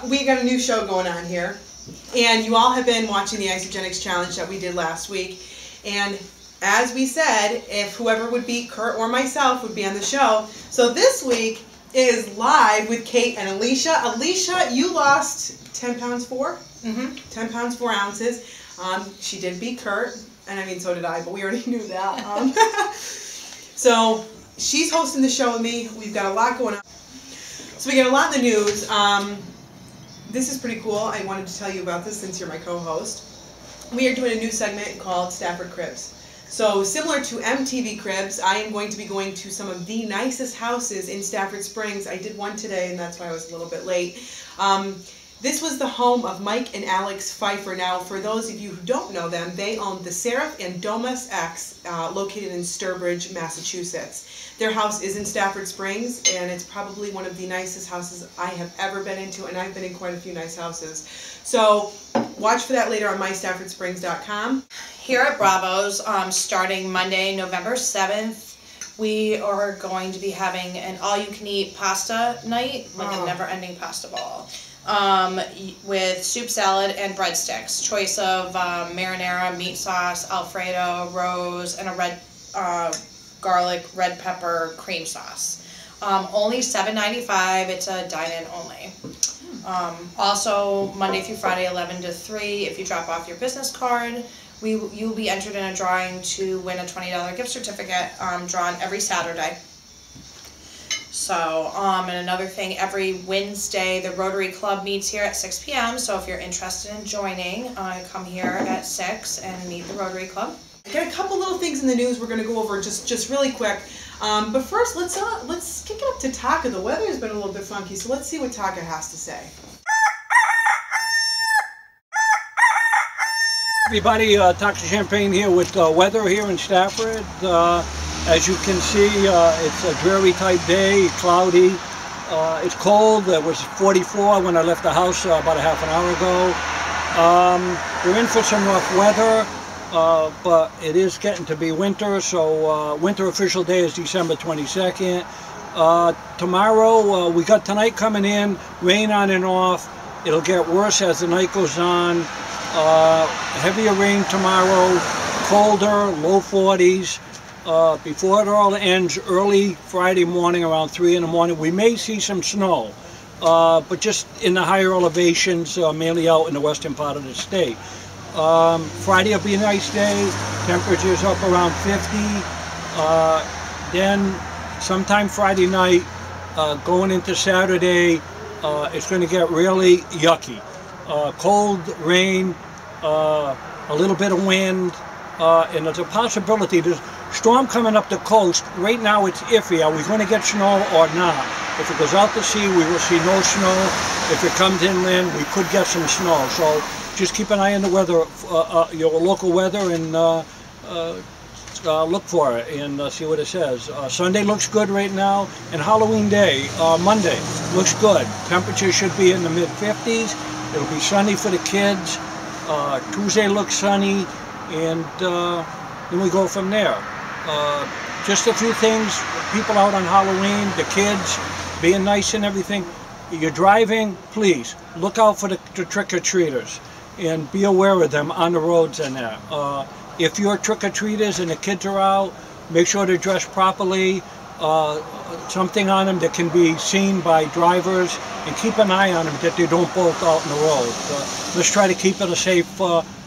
we got a new show going on here, and you all have been watching the isagenix challenge that we did last week, and as we said, if whoever would beat Kurt or myself would be on the show. So this week is live with Kate and Elisha. Elisha, you lost 10 pounds 4? 10 pounds 4 ounces. She did beat Kurt, and I mean so did I, but we already knew that. So she's hosting the show with me. We've got a lot going on. So we got a lot in the news. This is pretty cool. I wanted to tell you about this since you're my co-host. We are doing a new segment called Stafford Cribs. So similar to MTV Cribs, I am going to be going to some of the nicest houses in Stafford Springs. I did one today, and that's why I was a little bit late. This was the home of Mike and Alex Pfeiffer. Now, for those of you who don't know them, they own the Seraph and Domus X, located in Sturbridge, Massachusetts. Their house is in Stafford Springs, and it's probably one of the nicest houses I have ever been into, and I've been in quite a few nice houses. So watch for that later on MyStaffordSprings.com. Here at Bravo's, starting Monday, November 7th, we are going to be having an all-you-can-eat pasta night, like a never-ending pasta ball, with soup, salad, and breadsticks. Choice of marinara, meat sauce, Alfredo, rose, and a red garlic, red pepper cream sauce. Only $7.95. It's a dine-in only. Also, Monday through Friday, 11 to 3, if you drop off your business card, you'll be entered in a drawing to win a $20 gift certificate, drawn every Saturday. So, and another thing, every Wednesday, the Rotary Club meets here at 6 p.m. So if you're interested in joining, come here at 6 and meet the Rotary Club. I got a couple little things in the news we're going to go over just really quick. But first, let's kick it up to Tocka. The weather has been a little bit funky, so let's see what Tocka has to say. Everybody, Tocka Champagne here with weather here in Stafford. As you can see, it's a dreary type day, cloudy. It's cold. It was 44 when I left the house about a half an hour ago. We're in for some rough weather, but it is getting to be winter, so winter official day is December 22nd. Tomorrow, we got tonight coming in, rain on and off. It'll get worse as the night goes on. Heavier rain tomorrow, colder, low 40s. Before it all ends, early Friday morning around 3 in the morning, we may see some snow, but just in the higher elevations, mainly out in the western part of the state. Friday will be a nice day, temperatures up around 50. Then sometime Friday night, going into Saturday, it's going to get really yucky. Cold, rain, a little bit of wind, and there's a possibility there's storm coming up the coast. Right now it's iffy. Are we going to get snow or not? If it goes out to sea, we will see no snow. If it comes inland, we could get some snow. So just keep an eye on the weather, your local weather, and look for it and see what it says. Sunday looks good right now, and Halloween Day, Monday, looks good. Temperature should be in the mid-50s. It'll be sunny for the kids. Tuesday looks sunny, and then we go from there. Just a few things, people out on Halloween, the kids, being nice and everything. You're driving, please, look out for the trick-or-treaters and be aware of them on the roads and that. If you're trick-or-treaters and the kids are out, make sure they're dressed properly, something on them that can be seen by drivers, and keep an eye on them that they don't bolt out in the road. Let's try to keep it a safe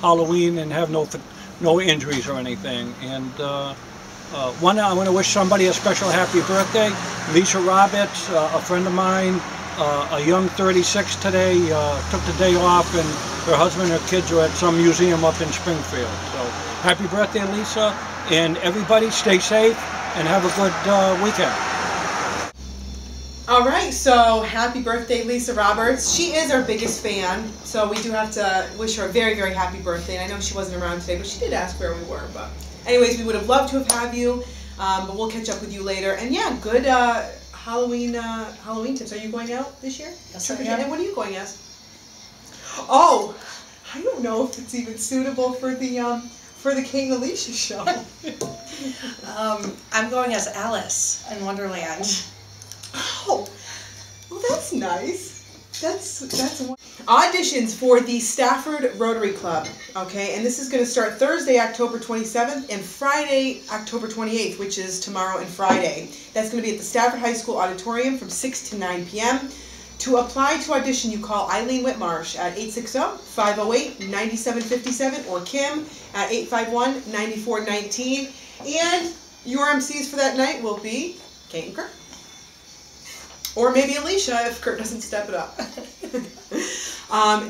Halloween and have no injuries or anything. And I want to wish somebody a special happy birthday. Lisa Roberts, a friend of mine, a young 36 today, took the day off, and her husband and her kids are at some museum up in Springfield. So happy birthday, Lisa, and everybody stay safe and have a good weekend. All right, so happy birthday, Lisa Roberts. She is our biggest fan, so we do have to wish her a very, very happy birthday. And I know she wasn't around today, but she did ask where we were. But anyways, we would have loved to have you, but we'll catch up with you later. And yeah, good Halloween tips. Are you going out this year? Yes, I am. And what are you going as? Oh, I don't know if it's even suitable for the Kate and Elisha show. I'm going as Alice in Wonderland. Oh, Well, that's nice. That's auditions for the Stafford Rotary Club, okay? And this is going to start Thursday, October 27th and Friday, October 28th, which is tomorrow and Friday. That's going to be at the Stafford High School Auditorium from 6 to 9 p.m. To apply to audition, you call Eileen Whitmarsh at 860-508-9757 or Kim at 851-9419. And your MCs for that night will be Kate and Kurt. Or maybe Elisha if Kurt doesn't step it up.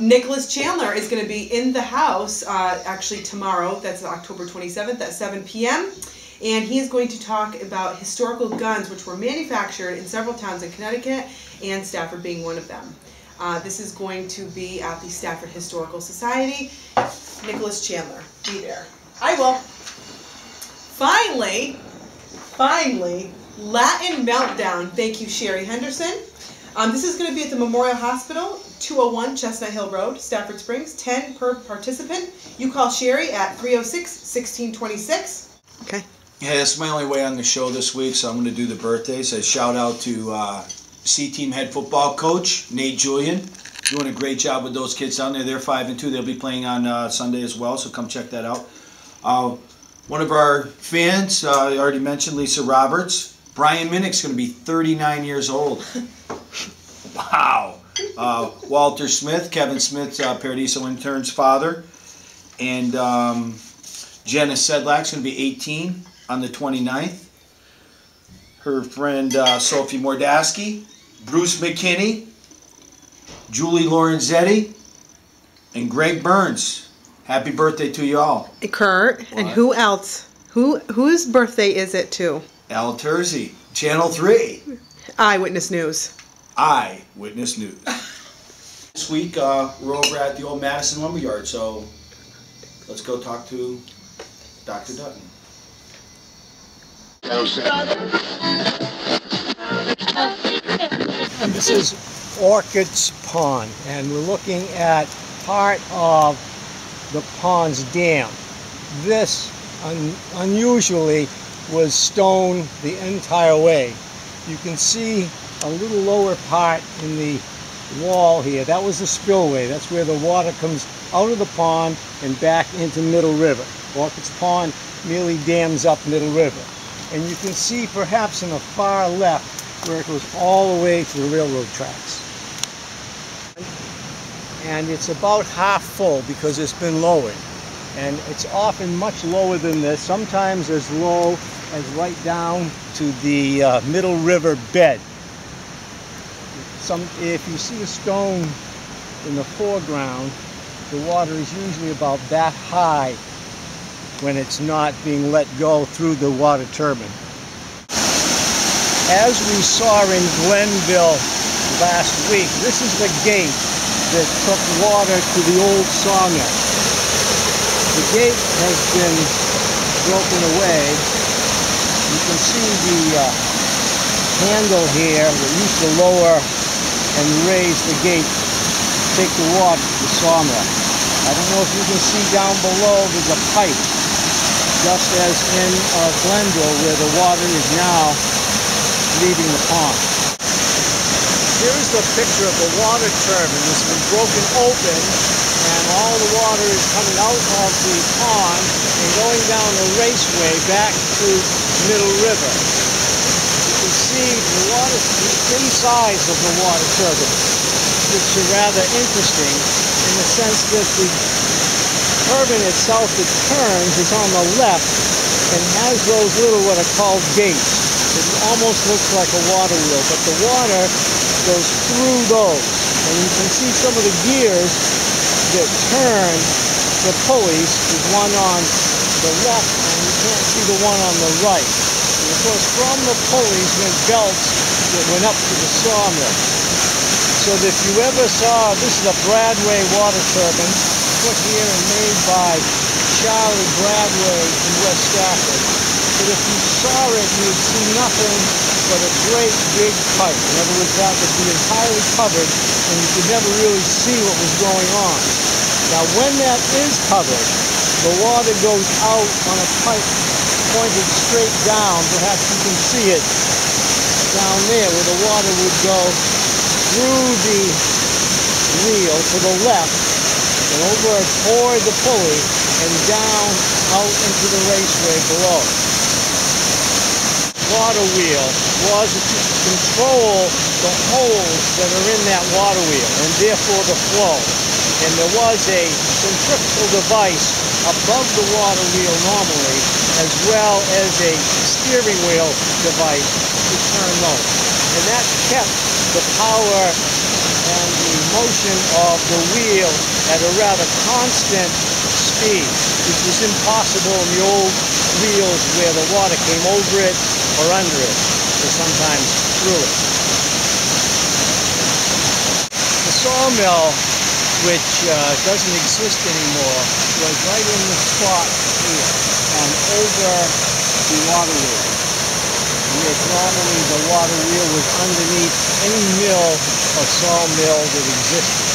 Nicholas Chandler is going to be in the house actually tomorrow. That's October 27th at 7 p.m. And he is going to talk about historical guns which were manufactured in several towns in Connecticut, and Stafford being one of them. This is going to be at the Stafford Historical Society. Nicholas Chandler, be there. I will. Finally, Latin Meltdown. Thank you, Sherry Henderson. This is going to be at the Memorial Hospital, 201 Chestnut Hill Road, Stafford Springs, 10 per participant. You call Sherry at 306-1626. Okay. Yeah, that's my only way on the show this week, so I'm going to do the birthdays. A shout out to C-Team head football coach, Nate Julian. Doing a great job with those kids down there. They're 5 and 2. They'll be playing on Sunday as well, so come check that out. One of our fans, I already mentioned Lisa Roberts. Brian Minnick's going to be 39 years old. Wow. Walter Smith, Kevin Smith's Paradiso intern's father. And Jenna Sedlak's going to be 18 on the 29th. Her friend Sophie Mordaski, Bruce McKinney, Julie Lorenzetti, and Greg Burns. Happy birthday to you all. Kurt, what? And who else? Whose birthday is it too? Al Terzi, Channel 3. Eyewitness News. Eyewitness News. This week, we're over at the old Madison Lumberyard, so let's go talk to Dr. Dutton. This is Orchid's Pond, and we're looking at part of the pond's dam. This, unusually, was stone the entire way. You can see a little lower part in the wall here. That was the spillway. That's where the water comes out of the pond and back into Middle River. Orchid's Pond merely dams up Middle River. And you can see perhaps in the far left where it goes all the way to the railroad tracks. And it's about half full because it's been lowered. And it's often much lower than this, sometimes as low as right down to the Middle River bed. If you see a stone in the foreground, the water is usually about that high when it's not being let go through the water turbine. As we saw in Glenville last week, this is the gate that took water to the old sawmill. The gate has been broken away. You can see the handle here that used to lower and raise the gate to take the water to the sawmill. I don't know if you can see down below, there's a pipe, just as in Glenville where the water is now leaving the pond. Here's the picture of the water turbine. It's been broken open and all the water is coming out of the pond and going down the raceway back to Middle River. You can see the water, the insides of the water turbine, which are rather interesting in the sense that the turbine itself that turns is on the left and has those little what are called gates. It almost looks like a water wheel, but the water goes through those. And you can see some of the gears that turn the pulleys. There's one on the left and you can't see the one on the right. And of course from the pulleys went belts that went up to the sawmill. So that if you ever saw, this is a Bradway water turbine put here and made by Charlie Bradway in West Stafford. But if you saw it, you would see nothing but a great big pipe. In other words, that would be entirely covered and you could never really see what was going on. Now when that is covered, the water goes out on a pipe pointed straight down. Perhaps you can see it down there where the water would go through the wheel to the left and over toward the pulley and down out into the raceway below. Water wheel was to control the holes that are in that water wheel and therefore the flow. And there was a centrifugal device above the water wheel normally, as well as a steering wheel device to turn those. And that kept the power and the motion of the wheel at a rather constant speed, which was impossible in the old wheels where the water came over it or under it, or sometimes through it. The sawmill, which doesn't exist anymore, was right in the spot here and over the water wheel. Whereas normally the water wheel was underneath any mill or sawmill that existed.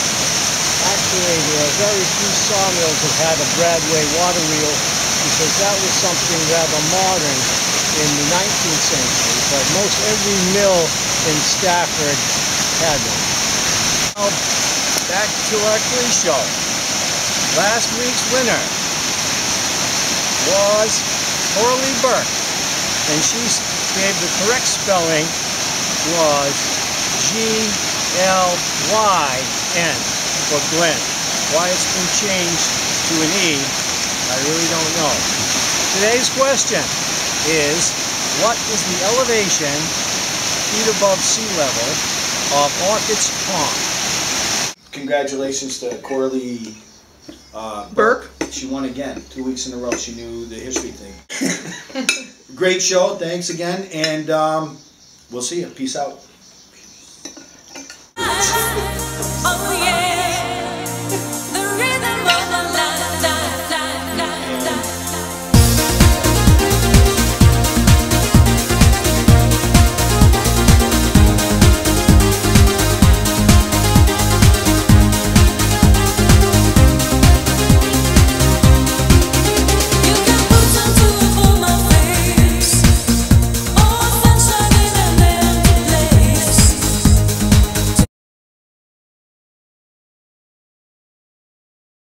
Actually, there are very few sawmills that had a Bradway water wheel because that was something rather modern in the 19th century, but most every mill in Stafford had one. Now, back to our quiz show. Last week's winner was Orly Burke, and she gave the correct spelling was G-L-Y-N for Glenn. Why it's been changed to an E, I really don't know. Today's question is, what is the elevation, feet above sea level, of Orchid's Pond? Congratulations to Corley Burke. She won again, 2 weeks in a row. She knew the history thing. Great show. Thanks again. And we'll see you. Peace out.